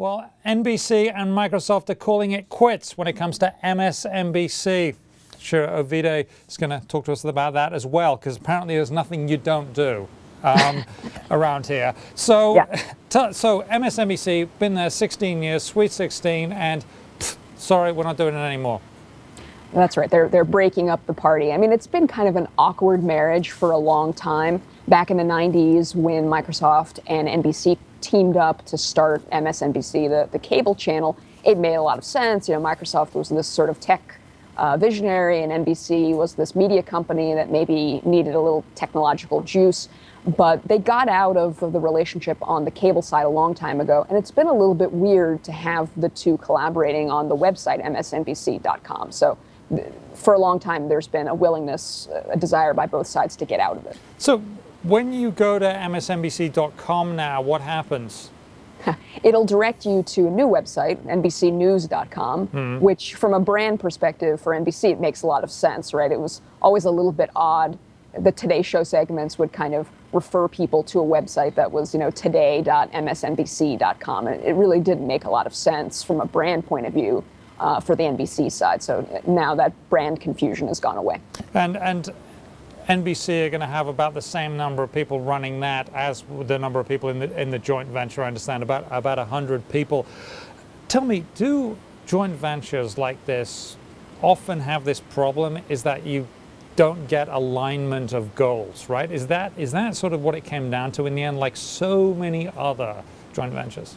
Well, NBC and Microsoft are calling it quits when it comes to MSNBC. Shira Ovide is going to talk to us about that as well, because apparently there's nothing you don't do around here. So, so MSNBC, been there 16 years, sweet 16, and sorry, we're not doing it anymore. That's right. They're breaking up the party. I mean, it's been kind of an awkward marriage for a long time. Back in the 90s, when Microsoft and NBC teamed up to start MSNBC, the cable channel, it made a lot of sense. You know, Microsoft was this sort of tech visionary, and NBC was this media company that maybe needed a little technological juice. But they got out of the relationship on the cable side a long time ago, and it's been a little bit weird to have the two collaborating on the website msnbc.com. So for a long time, there's been a willingness, a desire by both sides to get out of it. So when you go to msnbc.com now, what happens? It'll direct you to a new website, nbcnews.com, which from a brand perspective for NBC, it makes a lot of sense, right? It was always a little bit odd. The Today Show segments would kind of refer people to a website that was, you know, today.msnbc.com. And it really didn't make a lot of sense from a brand point of view for the NBC side. So now that brand confusion has gone away. And NBC are going to have about the same number of people running that as the number of people in the joint venture. I understand about 100 people. Tell me, do joint ventures like this often have this problem? Is that you don't get alignment of goals, right? Is that sort of what it came down to in the end, like so many other joint ventures?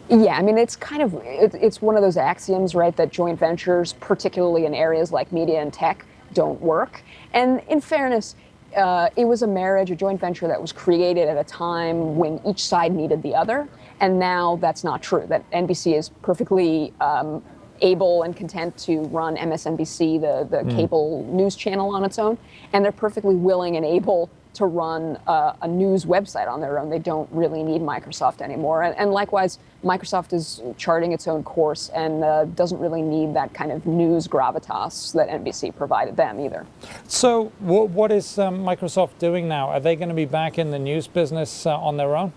Yeah, I mean, it's kind of, it's one of those axioms, right, that joint ventures, particularly in areas like media and tech, don't work. And in fairness, it was a marriage, a joint venture that was created at a time when each side needed the other. And now that's not true, that NBC is perfectly able and content to run MSNBC, the cable news channel, on its own. And they're perfectly willing and able to run a news website on their own. They don't really need Microsoft anymore. And likewise, Microsoft is charting its own course and doesn't really need that kind of news gravitas that NBC provided them either. So what is Microsoft doing now? Are they going to be back in the news business on their own?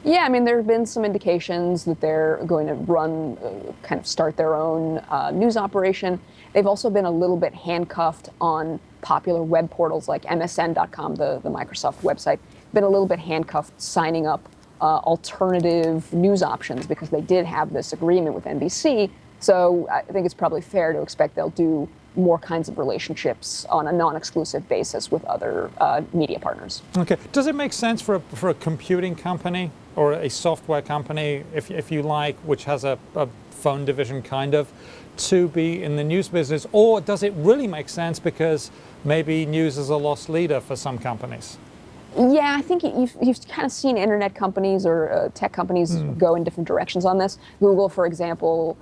Yeah, I mean, there have been some indications that they're going to run, kind of start their own news operation. They've also been a little bit handcuffed on popular web portals like MSN.com, the Microsoft website, been a little bit handcuffed signing up alternative news options because they did have this agreement with NBC. So I think it's probably fair to expect they'll do more kinds of relationships on a non-exclusive basis with other media partners. Okay. Does it make sense for a computing company or a software company, if you like, which has a phone division kind of, to be in the news business? Or does it really make sense because maybe news is a lost leader for some companies? Yeah, I think you've kind of seen internet companies or tech companies go in different directions on this. Google, for example,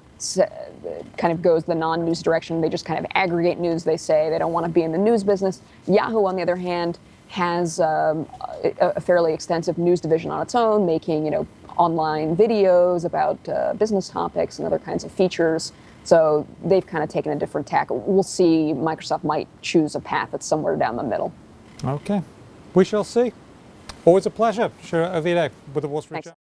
kind of goes the non-news direction. They just kind of aggregate news, they say. They don't want to be in the news business. Yahoo, on the other hand, has a fairly extensive news division on its own, making, you know, online videos about business topics and other kinds of features. So they've kind of taken a different tack. We'll see. Microsoft might choose a path that's somewhere down the middle. Okay. We shall see. Always a pleasure. Shira Ovide with the Wall Street Journal.